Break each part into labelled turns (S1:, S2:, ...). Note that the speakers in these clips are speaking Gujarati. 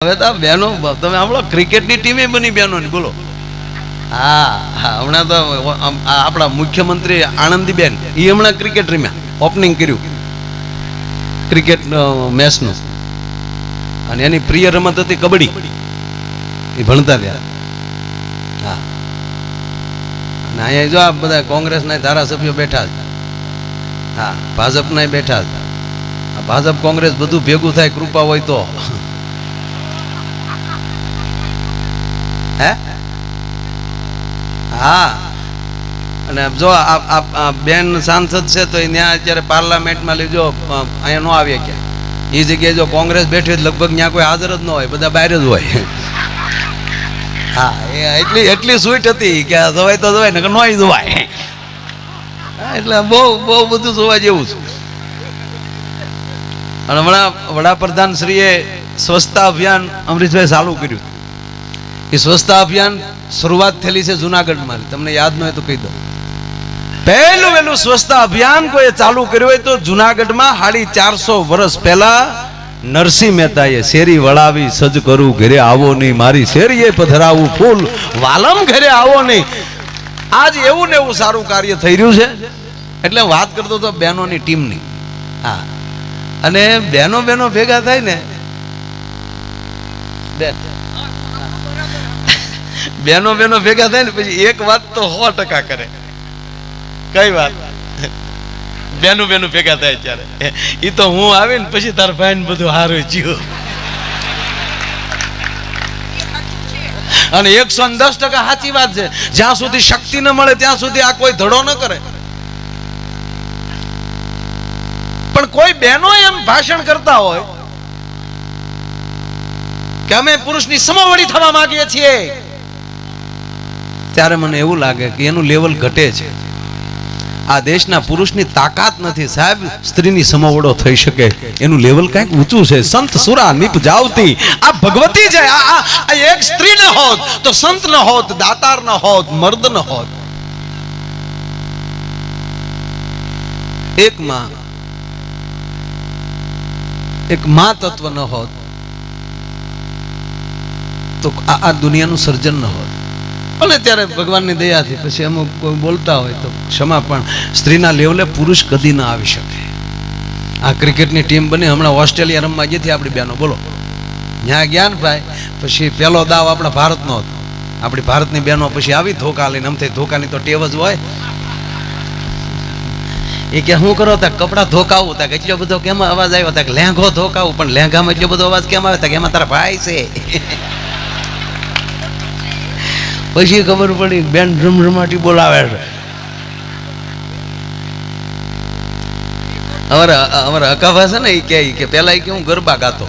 S1: હવે તો બહેનો તમે સાંભળો, ક્રિકેટની ટીમે બની બહેનોની, બોલો. હા હા, હમણાં તો આપણા મુખ્યમંત્રી આનંદીબેન એ હમણાં ક્રિકેટ રમ્યા, ઓપનિંગ કર્યું ક્રિકેટ મેચનું, અને એની પ્રિય રમત હતી કબડ્ડી. એ ભણતા ત્યાં. હા, અને અહીંયા જો આ બધા કોંગ્રેસના ધારાસભ્યો બેઠા છે. હા, ભાજપના બેઠા છે. ભાજપ કોંગ્રેસ બધું ભેગું થાય કૃપા હોય તો. હે હા, અને જો બેન સાંસદ છે તો ત્યાં અત્યારે પાર્લામેન્ટમાં લીધો, અહીંયા નો આવીએ ક્યાં. એ જગ્યાએ જો કોંગ્રેસ બેઠી હોય લગભગ ત્યાં કોઈ હાજર જ ન હોય, બધા બહાર જ હોય. હા, એ એટલી સ્વીટ હતી કે જવાય તો જવાય ને નોય જવાય. એટલે બહુ બધું જોવા જેવું છે. અને હમણાં વડાપ્રધાન શ્રીએ સ્વચ્છતા અભિયાન અમરીશભાઈ ચાલુ કર્યું. એ સ્વચ્છતા અભિયાન શરૂઆત થયેલી છે જુનાગઢમાં. તમને યાદ ન હોય તો કહી દો. પહેલું સ્વચ્છતા અભિયાન કોઈ ચાલુ કર્યું હોય તો જુનાગઢમાં 450 વર્ષ પહેલા નરસિંહ મહેતાએ શેરી વળાવી સજ કરું ઘરે આવો નહીં, મારી શેરીએ પધરાવું ફૂલ વાલમ ઘરે આવો નહીં. આજ એવું ને એવું સારું કાર્ય થઈ રહ્યું છે. એટલે વાત કરતો હતો બહેનોની ટીમની. હા, અને બહેનો ભેગા થાય ને, બહેનો ભેગા થાય ને પછી એક વાત તો 100% કરે. કઈ વાત? બહેનો ભેગા થાય ત્યારે એ તો હું આવી ને પછી તાર ભાઈ ને બધું હારું જીવ. અને 110% સાચી વાત છે. જ્યાં સુધી શક્તિ ન મળે ત્યાં સુધી આ કોઈ ધડો ન કરે. પણ કોઈ બહેનો એમ ભાષણ કરતા હોય કે અમે પુરુષની સમોવડી થવા માંગીએ છીએ, ત્યારે મને એવું લાગે કે એનું લેવલ ઘટે છે. આ દેશના પુરુષની તાકાત નથી સાહેબ સ્ત્રીની સમોવડો થઈ શકે. એનું લેવલ કંઈક ઊંચું છે. સંત સુરા નિપજાવતી આ ભગવતી છે. આ એક સ્ત્રી ન હોત તો સંત ન હોત, દાતાર ન હોત, મર્દ ન હોત. એક માં તત્વ ન હોત તો આ દુનિયાનું સર્જન ન હોત. અને ત્યારે ભગવાનની દયાથી પછી અમુક કોઈ બોલતા હોય તો ક્ષમા, પણ સ્ત્રીના લેવલે પુરુષ કદી ના આવી શકે. આ ક્રિકેટની ટીમ બની, હમણાં ઓસ્ટ્રેલિયા રમવા ગઈ હતી આપણી બહેનો, બોલો. ત્યાં ગયા ને ભાઈ, પછી પહેલો દાવ આપણા ભારતનો હતો. આપણી ભારતની બહેનો પછી આવી ધોકા લઈને, આમ થઈ ધોકાની તો ટેવ જ હોય. એ કે શું કરો તા કપડા ધોકાવું, તા એટલો બધો કેમ અવાજ આવ્યો, તા લેંઘો ધોકાવું, પણ લેંઘામાં એટલો બધો અવાજ કેમ આવે, તા એમાં તારા ભાઈ છે. પછી ખબર પડી બેન રમરમાટી બોલાવે છે. અમારા અકાભા છે ને, એ કે પેલા એ કે હું ગરબા ગાતો,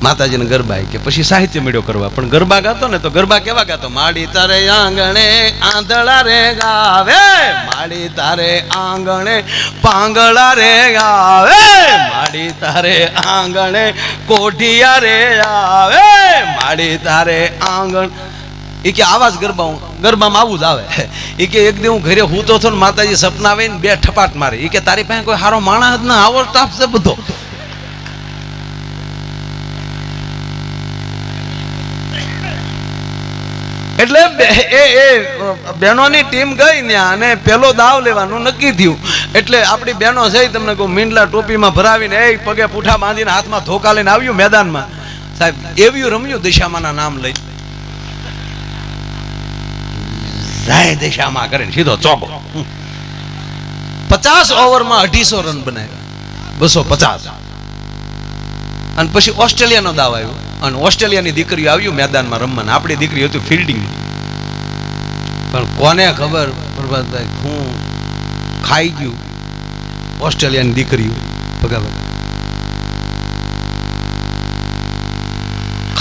S1: માતાજીને ગરબા. કે પછી સાહિત્ય મેળ્યો કરવા, પણ ગરબા ગાતો ને તો ગરબા કેવા ગાતો? માડી તારે આંગણે આંધળા રે ગાવે, માડી તારે આંગણે પાંગળા રે ગાવે, માડી તારે આંગણે કોઠિયા રે આવે, માડી તારે આંગણ. એ કે આવા જ ગરબામાં આવું જ આવે. એ કે એક દી હું ઘરે હું તો ને માતાજી સપના આવે ને 2 ઠપાટ મારે. એ કે તારી પાસે કોઈ સારો માણસ જ ના, આવો સ્ટાફ છે બધો. એટલે એ બહેનોની ટીમ ગઈ ત્યાં અને પેલો દાવ લેવાનું નક્કી થયું. એટલે આપણી બહેનો છે, તમને કહું, મીંડલા ટોપીમાં ભરાવીને એ પગે પૂઠા બાંધીને હાથમાં ધોકા લઈને આવ્યું મેદાનમાં. સાહેબ એવું રમ્યું દિશામાના નામ લઈ, રાય દિશામાં કરીને સીધો ચોકો. 50 ઓવરમાં 250 રન બનાવ્યા, 250. અને પછી ઓસ્ટ્રેલિયાનો દાવ આવ્યો અને ઓસ્ટ્રેલિયાની દીકરીઓ આવ્યું મેદાનમાં રમવાના. આપણી દીકરી હતી ફિલ્ડિંગ. પણ કોને ખબર પ્રભાતભાઈ હું ખાઈ ગયું ઓસ્ટ્રેલિયાની દીકરીઓ ભગા.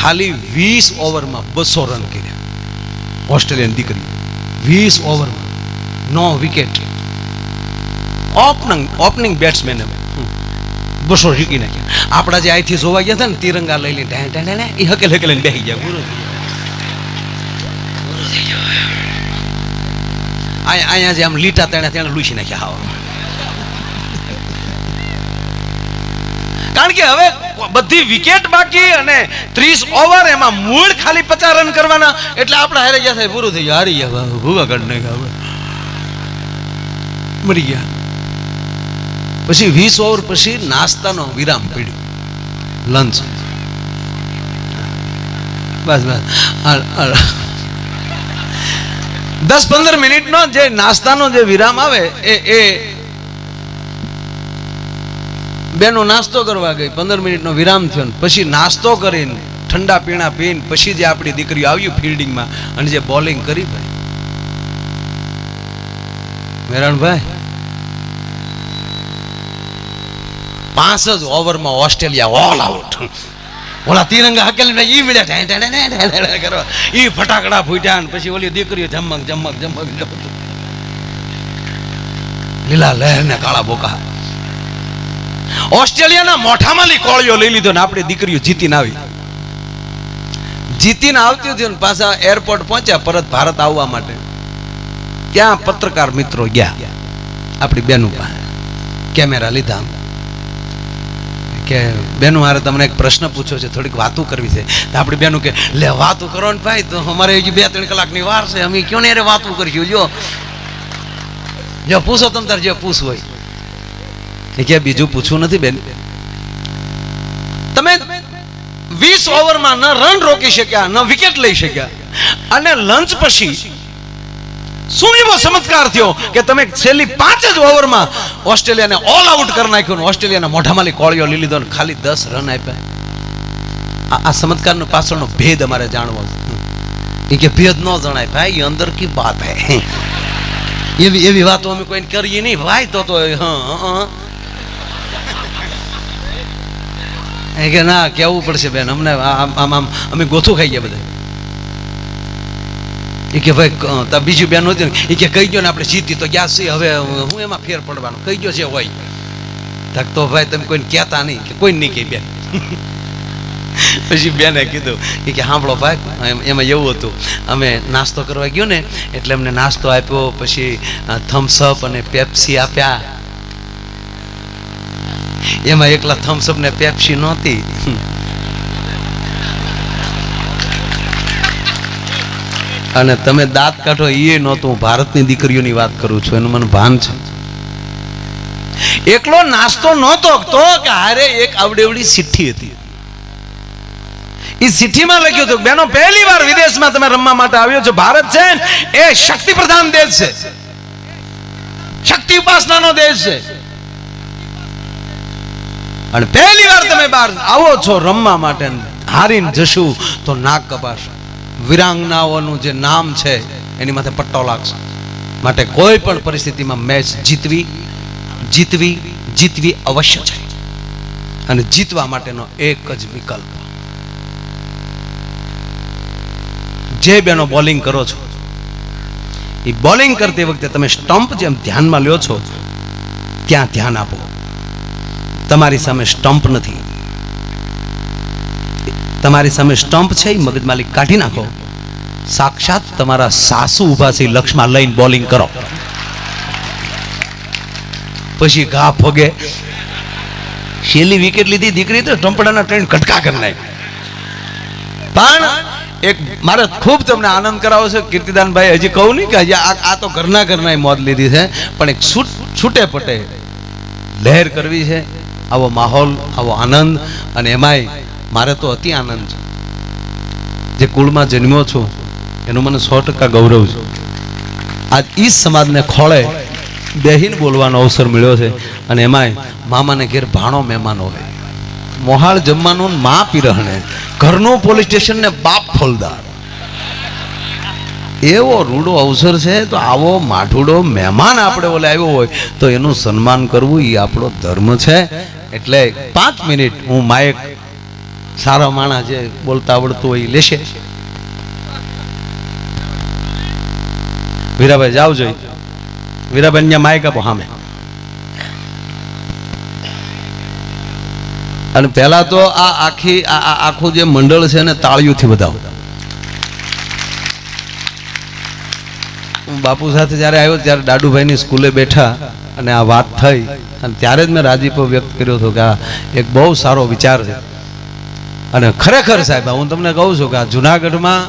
S1: ખાલી 20 ઓવરમાં 200 રન કર્યા ઓસ્ટ્રેલિયાની દીકરી. 20 ઓવરમાં નો વિકેટ. ઓપનિંગ બેટ્સમેન 200 જીકી નાખ્યા. આપણા જે અહીંથી જોવા ગયા હતા ને, તિરંગા લઈ લઈને એ હકેલીને બેસી ગયા. અહીંયા જે આમ લીટા તેને લૂસી નાખ્યા. કારણ કે હવે બધી વિકેટ બાકી અને 30 ઓવર, એમાં મૂળ ખાલી 50 રન કરવાના, એટલે આપણે હારી ગયા થાય, પૂરું થઈ ગયું, હારી ગયા, ભૂવા કાઢ નાખ્યા, આપણે મરી ગયા. પછી 20 ઓવર પછી નાસ્તાનો વિરામ પડ્યો, લંચ. બસ 10-15 મિનિટનો જે નાસ્તાનો જે વિરામ આવે એ બેનો નાસ્તો કરવા ગઈ, 15 મિનિટનો વિરામ થયો, પછી નાસ્તો કરીને ઠંડા પીણા પીને પછી જે આપણી દીકરીઓ આવ્યું ફિલ્ડિંગમાં અને જે બોલિંગ કરી, ભાઈ મેરાણભાઈ 5 જ ઓવરમાં ઓસ્ટ્રેલિયા ઓલ આઉટ. ઓલા તિરંગા હકેલીને ઈ મળ્યા કરવા, ઈ ફટાકડા ફૂટ્યા ને પછી ઓલી દીકરીઓ ઝમક ઝમક ઝમક, લીલા લહેર ને કાળા બોકા. ઓસ્ટ્રેલિયાના મોઢામાં કોળિયો લઈ લીધો ને આપણી દીકરીઓ જીતીને આવી. જીતીને આવતી હતી ને પાછા એરપોર્ટ પહોંચ્યા પરત ભારત આવવા માટે. ક્યાં પત્રકાર મિત્રો ગયા આપણી બેનું પાસે, કેમેરા લીધા કે બેનું મારે તમને એક પ્રશ્ન પૂછ્યો છે, થોડીક વાતો કરવી છે. તો આપણી બેનું કે લે વાતો કરો ને ભાઈ, તો અમારે હજી 2-3 કલાકની વાર છે, અમે ક્યાં ને વાતો કરીશું, જો પૂછો તમ તાર જે પૂછવું હોય. એ કે બીજું પૂછવું નથી બેન, તમે 20 ઓવરમાં ન રન રોકી શક્યા, ન વિકેટ લઈ શક્યા, અને લંચ પછી શું એવો ચમત્કાર થયો કે તમે છેલ્લી 5 જ ઓવરમાં ઓસ્ટ્રેલિયાને ઓલ આઉટ કરી નાખ્યો, ઓસ્ટ્રેલિયાના મોઢામાં કોળિયો લઈ લીધો, ખાલી 10 રન આપ્યા. આ ચમત્કારનો પાછળનો ભેદ અમારે જાણવો છે. કે ભેદ ન જણાય ભાઈ, અંદર કી વાત હે. એવી વાતો અમે કોઈને કરીએ નહીં ભાઈ, તો કે ના કેવું પડશે બેન, અમને આમ અમે ગોથું ખાઈ ગયા બધા. એ કે ભાઈ બીજું બેન હતી ને, એ કે કહી ગયો ને આપણે જીતી તો ગયા છીએ, હવે હું એમાં ફેર પડવાનો, કહી ગયો છે હોય તક તો ભાઈ તમે કોઈને કહેતા નહીં, કે કોઈ નહીં કહે બેન. પછી બેને કીધું કે સાંભળો ભાઈ, એમાં એવું હતું, અમે નાસ્તો કરવા ગયો ને એટલે અમને નાસ્તો આપ્યો, પછી થમ્સઅપ અને પેપ્સી આપ્યા. એમાં એકલા થમ્સઅપ ને પેપ્સી નહોતી, અને તમે દાંત કાઢો એ નહોતું. હું ભારતની દીકરીઓની વાત કરું છું, એનું મને ભાન છે. એકલો નાસ્તો નહોતો તો કે હારે એક આવડેવડી ચિઠ્ઠી હતી. એ ચિઠ્ઠીમાં લખ્યું હતું, બેનો પહેલી વાર વિદેશમાં તમે રમવા માટે આવ્યો છો. ભારત છે એ શક્તિ પ્રધાન દેશ છે, શક્તિ ઉપાસનાનો દેશ છે, અને પહેલી વાર તમે બહાર આવો છો રમવા માટે, હારીને જશું તો નાક કપાશે. વિરાંગનાઓનું જે નામ છે એની માથે પટ્ટો લાગશે. માટે કોઈ પણ પરિસ્થિતિમાં મેચ જીતવી અવશ્ય છે, અને જીતવા માટેનો એક જ વિકલ્પ. જે બેનો બોલિંગ કરો છો એ બોલિંગ કરતી વખતે તમે સ્ટમ્પ જેમ ધ્યાનમાં લ્યો છો ત્યાં ધ્યાન આપો. તમારી સામે સ્ટમ્પ નથી, તમારી સામે સ્ટમ્પ છે એ મગજમાલી કાઢી નાખો. સાક્ષાત તમારા સાસુ ઉભા છે, લક્ષમાં લઈને બોલિંગ કરો. પછી ઘા ફોગે. છેલ્લી વિકેટ લીધી દીકરી તો ટંપડાના ટ્રેન કટકા કરી નાખ. પણ એક મારે ખૂબ તમને આનંદ કરાવો છે કીર્તિદાનભાઈ, હજી કહું નહીં કે હજી આ તો ઘરના મોત લીધી છે, પણ એક છૂટે પટે લહેર કરવી છે. આવો માહોલ, આવો આનંદ, અને એમાંય મારે તો અતિ આનંદ છે. જે કુળમાં જન્મ્યો છું એનું મને 100% ગૌરવ છે. આજ ઈ સમાજને ખોળે બેહીને બોલવાનો અવસર મળ્યો છે, અને એમાંય મામાને ઘેર ભાણો મહેમાન હોય, મોહાળ જમવાનું મા પીરહણે, ઘરનું પોલીસ સ્ટેશન ને બાપ ફોલદાર. એવો રૂડો અવસર છે. તો આવો માઠુડો મહેમાન આપણે ઓલે આવ્યો હોય તો એનું સન્માન કરવું એ આપણો ધર્મ છે. એટલે 5 મિનિટ હું માયક સારા માણસ જે બોલતા આવડતું હોય લેશે. વીરાભાઈ જાવ જોઈ, વીરાભાઈ અહીંયા માયક આપો સામે. અને પહેલા તો આ આખું જે મંડળ છે ને તાળીઓથી વધાવો. હું બાપુ સાથે જ્યારે આવ્યો ત્યારે દાદુભાઈની સ્કૂલે બેઠા અને આ વાત થઈ અને ત્યારે જ મેં રાજીપો વ્યક્ત કર્યો હતો કે આ એક બહુ સારો વિચાર છે. અને ખરેખર સાહેબ હું તમને કહું છું કે આ જુનાગઢમાં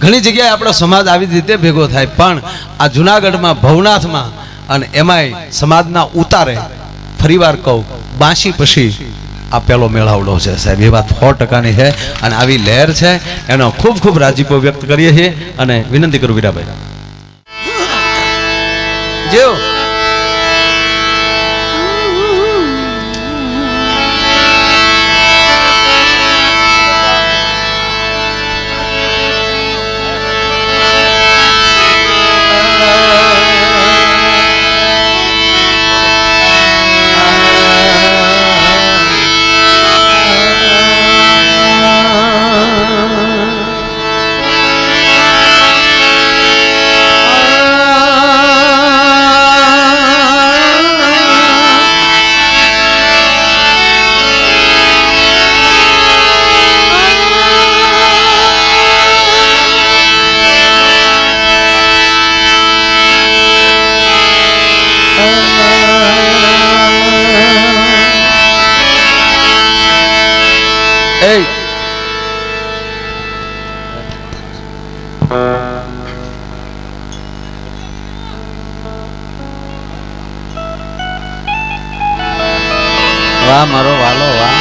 S1: ઘણી જગ્યાએ આપણો સમાજ આવી રીતે ભેગો થાય, પણ આ જુનાગઢમાં ભવનાથમાં અને એમાંય સમાજના ઉતારે ફરીવાર કહું બાંસી પછી આ પહેલો મેળાવડો છે સાહેબ. એ વાત 100%ની છે અને આવી લહેર છે એનો ખૂબ ખૂબ રાજીપો વ્યક્ત કરીએ છીએ. અને વિનંતી કરું વીરાભાઈ જેઓ વાહ મારો વાલો વાહ.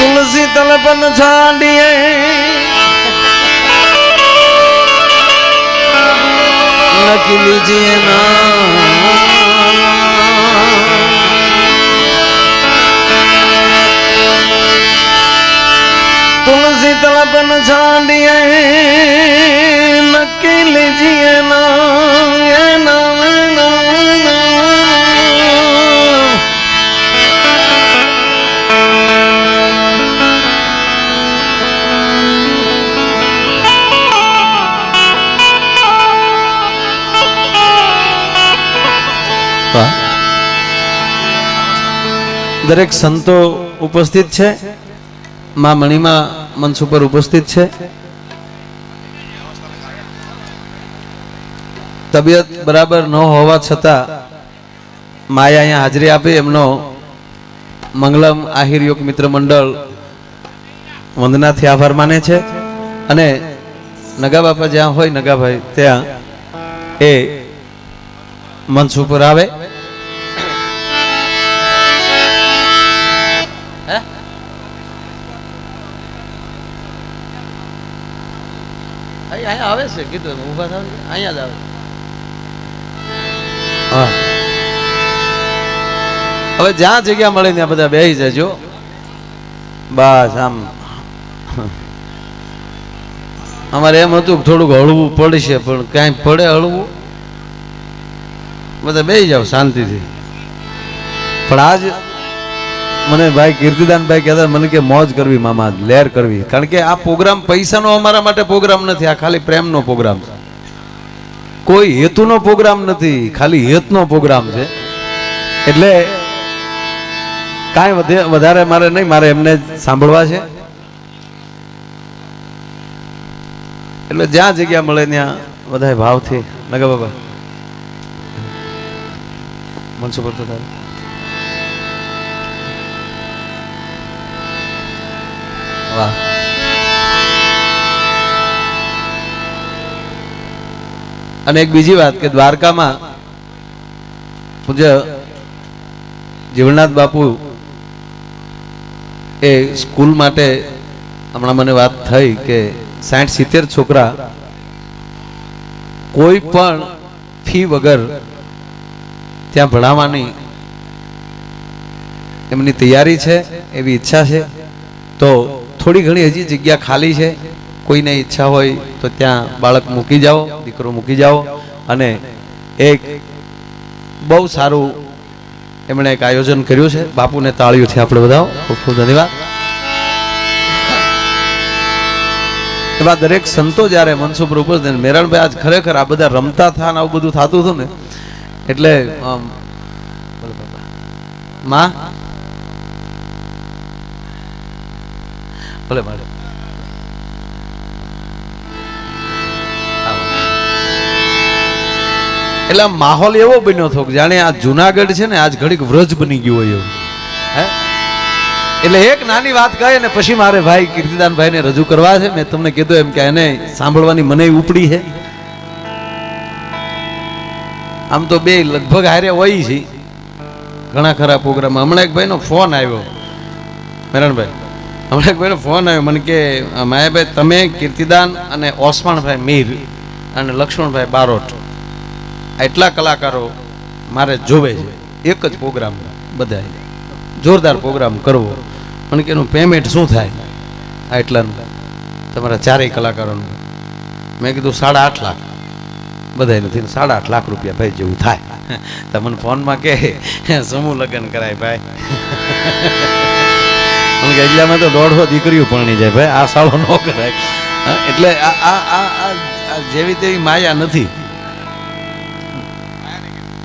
S1: तुलसी तलपन छाड़िए लकी लीजिए ना तुलसी तलपन छाड़िए लकी लीजिए ना ये ना દરેક સંતો ઉપસ્થિત છે, માં મણિમા મંચ ઉપર ઉપસ્થિત છે. તબિયત બરાબર ન હોવા છતાં માએ અહીંયા હાજરી આપી. એમનો મંગલમ આહિર યોગ મિત્ર મંડળ વંદનાથી આભાર માને છે. અને નગા બાપા જ્યાં હોય નગાભાઈ ત્યાં એ મંચ ઉપર આવે. અહીંયા આવે છે કીધું ઉભા થાવ અહીંયા જ આવે. હા હવે જ્યાં જગ્યા મળે ત્યાં બધા બેસી જજો બસ. આમ અમારે એમ હતું કે થોડુંક હળવું પડશે પણ કાંઈ પડે હળવું બધા બેસી જાવ શાંતિથી. પણ આજ મને ભાઈ કીર્તિદાનભાઈ કહેતા મને કે મોજ કરવી મામા, લહેર કરવી. કારણ કે આ પ્રોગ્રામ પૈસાનો અમારા માટે પ્રોગ્રામ નથી, આ ખાલી પ્રેમનો પ્રોગ્રામ છે. કોઈ હેતુનો પ્રોગ્રામ નથી, ખાલી હેતનો પ્રોગ્રામ છે. એટલે કાંઈ વધારે મારે નહીં, મારે એમને સાંભળવા છે. એટલે જ્યાં જગ્યા મળે ત્યાં બધા ભાવથી નગા બાબા મનસુખ તો થાય. વાહ. અને એક બીજી વાત કે દ્વારકામાં પૂજ્ય જીવનાથ બાપુ એ સ્કૂલ માટે હમણાં મને વાત થઈ કે 60-70 છોકરા કોઈ પણ ફી વગર ત્યાં ભણાવવાની એમની તૈયારી છે, એવી ઈચ્છા છે. તો થોડી ઘણી હજી જગ્યા ખાલી છે. કોઈને ઈચ્છા હોય તો ત્યાં બાળક મૂકી જાઓ, દીકરો મૂકી જાઓ અને એક બહુ સારું એમણે એક આયોજન કર્યું છે. બાપુને તાળીઓથી આપણે બધા ખૂબ ખૂબ ધન્યવાદ. એમાં દરેક સંતો જ્યારે મંચ ઉપર ઉપસ્થિત, મેરણભાઈ આજ ખરેખર આ બધા રમતા થા ને આવું બધું થતું હતું ને એટલે માં ભલે મારે એટલે માહોલ એવો બન્યો હતો કે જાણે આ જુનાગઢ છે ને આજ ઘડીક વ્રજ બની ગયું હોય એવું. હે એટલે એક નાની વાત કહે ને પછી મારે ભાઈ કીર્તિદાનભાઈ ને રજૂ કરવા છે. મેં તમને કીધું એમ કે એને સાંભળવાની મને ઉપડી છે. આમ તો બે લગભગ હારે હોય છે ઘણા ખરા પ્રોગ્રામ. હમણાં એક ભાઈનો ફોન આવ્યો, મેરણભાઈ, હમણાં એક ભાઈનો ફોન આવ્યો મને કે માયાભાઈ તમે કીર્તિદાન અને ઓસમાણભાઈ મીર અને લક્ષ્મણભાઈ બારોટ એટલા કલાકારો મારે જોવે છે એક જ પ્રોગ્રામ, બધા જોરદાર પ્રોગ્રામ કરવો. મને કે એનું પેમેન્ટ શું થાય એટલાનું તમારા ચારેય કલાકારોનું? મેં કીધું 8.5 લાખ બધાય નથી, 8.5 લાખ રૂપિયા ભાઈ જેવું થાય. તમને ફોનમાં કે સમૂહ લગ્ન કરાય ભાઈ. મને કે એટલામાં તો 150 દીકરીઓ પરણી જાય ભાઈ, આ સાળો ન કરાય. એટલે આ જેવી તેવી માયા નથી.